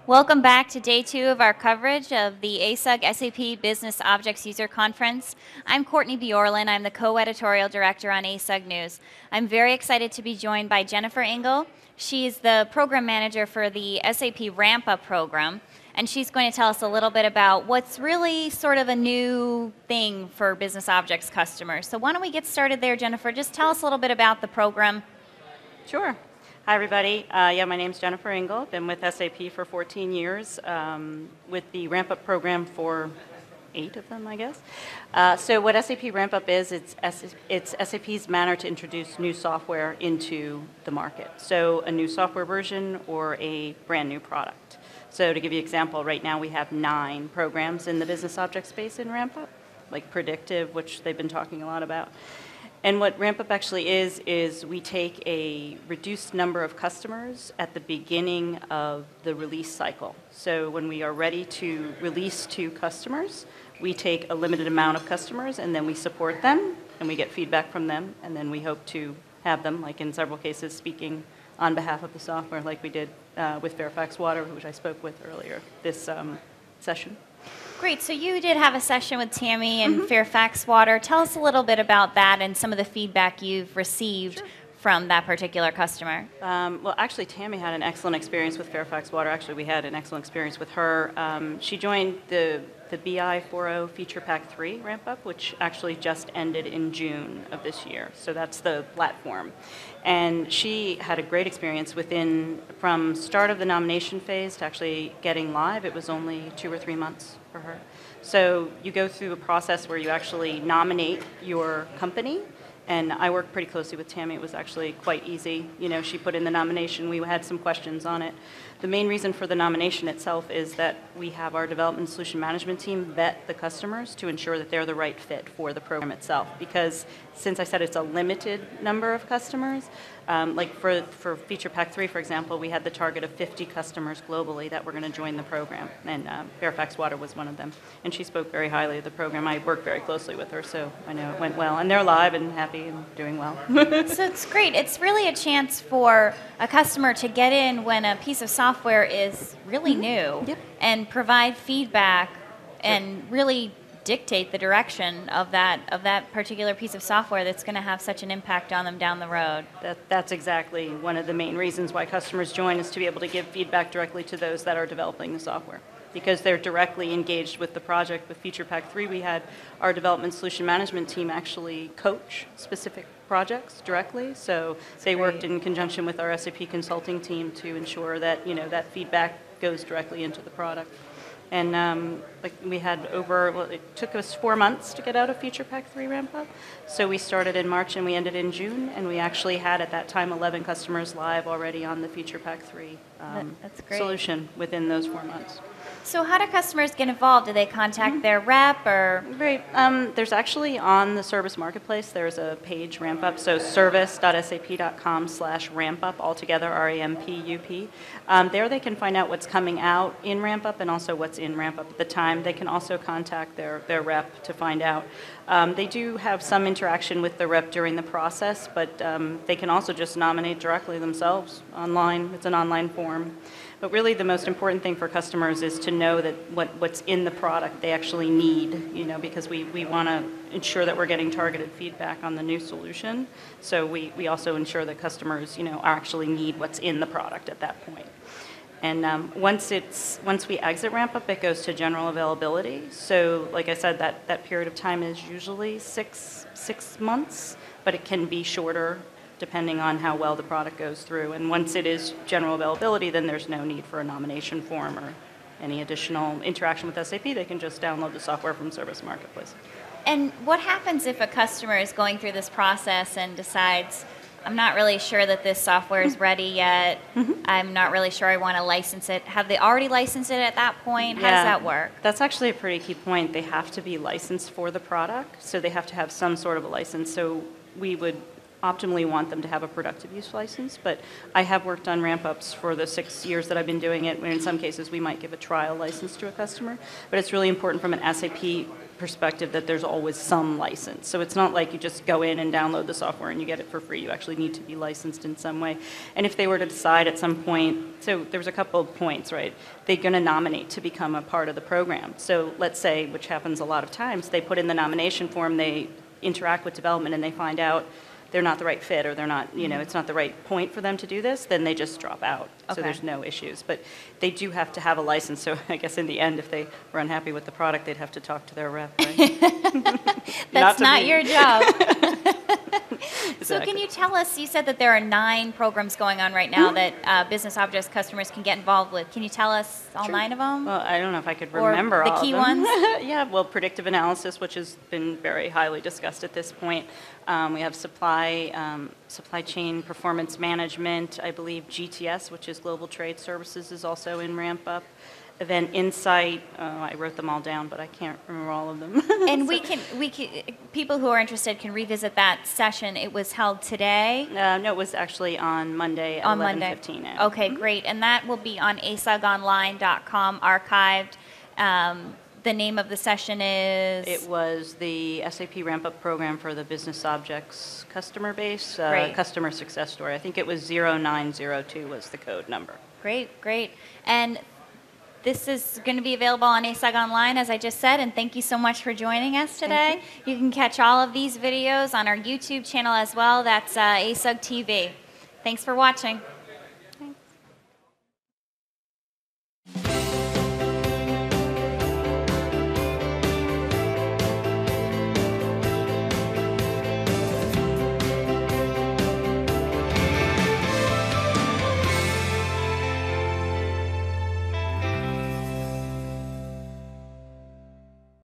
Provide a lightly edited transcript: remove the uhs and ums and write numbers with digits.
Welcome back to day 2 of our coverage of the ASUG SAP Business Objects User Conference. I'm Courtney Bjorlin. I'm the co-editorial director on ASUG News. I'm very excited to be joined by Jennifer Ingle. She's the program manager for the SAP Ramp-Up program, and she's going to tell us a little bit about what's really sort of a new thing for Business Objects customers. So why don't we get started there, Jennifer? Just tell us a little bit about the program. Sure. Hi, everybody. My name's Jennifer Ingle. Been with SAP for 14 years, with the Ramp-Up program for 8 of them, I guess. So what SAP Ramp-Up is, it's SAP's manner to introduce new software into the market. So a new software version or a brand new product. So to give you an example, right now we have 9 programs in the business object space in Ramp-Up, like predictive, which they've been talking a lot about. And what Ramp-Up actually is we take a reduced number of customers at the beginning of the release cycle. So when we are ready to release to customers, we take a limited amount of customers and then we support them and we get feedback from them, and then we hope to have them, like in several cases, speaking on behalf of the software, like we did with Fairfax Water, which I spoke with earlier this session. Great. So you did have a session with Tammy and Fairfax Water. Tell us a little bit about that and some of the feedback you've received from that particular customer. Well, actually, Tammy had an excellent experience with Fairfax Water. Actually, we had an excellent experience with her. She joined the BI 4.0 Feature Pack 3 ramp-up, which actually just ended in June of this year. So that's the platform. And she had a great experience from start of the nomination phase to actually getting live. It was only 2 or 3 months for her. So you go through a process where you actually nominate your company. And I worked pretty closely with Tammy. It was actually quite easy. You know, she put in the nomination. We had some questions on it. The main reason for the nomination itself is that we have our development solution management team vet the customers to ensure that they're the right fit for the program itself. Because since I said it's a limited number of customers, like for Feature Pack 3, for example, we had the target of 50 customers globally that were going to join the program. And Fairfax Water was one of them. And she spoke very highly of the program. I worked very closely with her, so I know it went well. And they're live and happy and doing well. So it's great. It's really a chance for a customer to get in when a piece of software is really new and provide feedback and really dictate the direction of that particular piece of software that's going to have such an impact on them down the road. That's exactly one of the main reasons why customers join, is to be able to give feedback directly to those that are developing the software, because they're directly engaged with the project. With Feature Pack 3, we had our development solution management team actually coach specific projects directly. So they worked in conjunction with our SAP consulting team to ensure that, that feedback goes directly into the product. And we had it took us 4 months to get out of Feature Pack 3 ramp-up. So we started in March and we ended in June, and we actually had at that time 11 customers live already on the Feature Pack 3 That's great. solution within those 4 months. So how do customers get involved? Do they contact their rep or? Great. There's actually on the service marketplace, there's a page ramp-up, so service.sap.com/ramp-up, altogether, RAMPUP. There they can find out what's coming out in ramp-up and also what's in ramp-up at the time. They can also contact their rep to find out. They do have some interaction with the rep during the process, but they can also just nominate directly themselves online. It's an online form. But really the most important thing for customers is to know that what's in the product they actually need, because we want to ensure that we're getting targeted feedback on the new solution. So we also ensure that customers, actually need what's in the product at that point. And once we exit ramp-up, it goes to general availability. So like I said, that period of time is usually six months, but it can be shorter depending on how well the product goes through. And once it is general availability, then there's no need for a nomination form or any additional interaction with SAP. They can just download the software from Service Marketplace. And what happens if a customer is going through this process and decides, I'm not really sure that this software is ready yet, I'm not really sure I want to license it? Have they already licensed it at that point? How does that work? That's actually a pretty key point. They have to be licensed for the product, so they have to have some sort of a license. So we would optimally want them to have a productive use license, but I have worked on ramp-ups for the 6 years that I've been doing it, where in some cases we might give a trial license to a customer, but it's really important from an SAP perspective that there's always some license. So it's not like you just go in and download the software and you get it for free. You actually need to be licensed in some way. And if they were to decide at some point, so there's a couple of points, right? They're going to nominate to become a part of the program. So let's say, which happens a lot of times, they put in the nomination form, they interact with development, and they find out they're not the right fit, or they're not, it's not the right point for them to do this, then they just drop out. Okay. So there's no issues. But they do have to have a license. So I guess in the end, if they were unhappy with the product, they'd have to talk to their rep, right? That's not your job. Exactly. So can you tell us, you said that there are 9 programs going on right now that Business Objects customers can get involved with. Can you tell us all Sure. 9 of them? Well, I don't know if I could Or remember the all key of them. ones? Yeah, well, predictive analysis, which has been very highly discussed at this point. We have supply chain performance management. I believe GTS, which is Global Trade Services, is also in ramp up. Event Insight. I wrote them all down, but I can't remember all of them. And we can, people who are interested can revisit that session. It was held today. No, it was actually on Monday at 11:15 a.m. Okay, great. And that will be on asugonline.com archived. The name of the session is? It was the SAP ramp-up program for the Business Objects customer base, Great. customer success story. I think it was 0902 was the code number. Great, great. And this is going to be available on ASUG Online, as I just said, and thank you so much for joining us today. You can catch all of these videos on our YouTube channel as well. That's ASUG TV. Thanks for watching.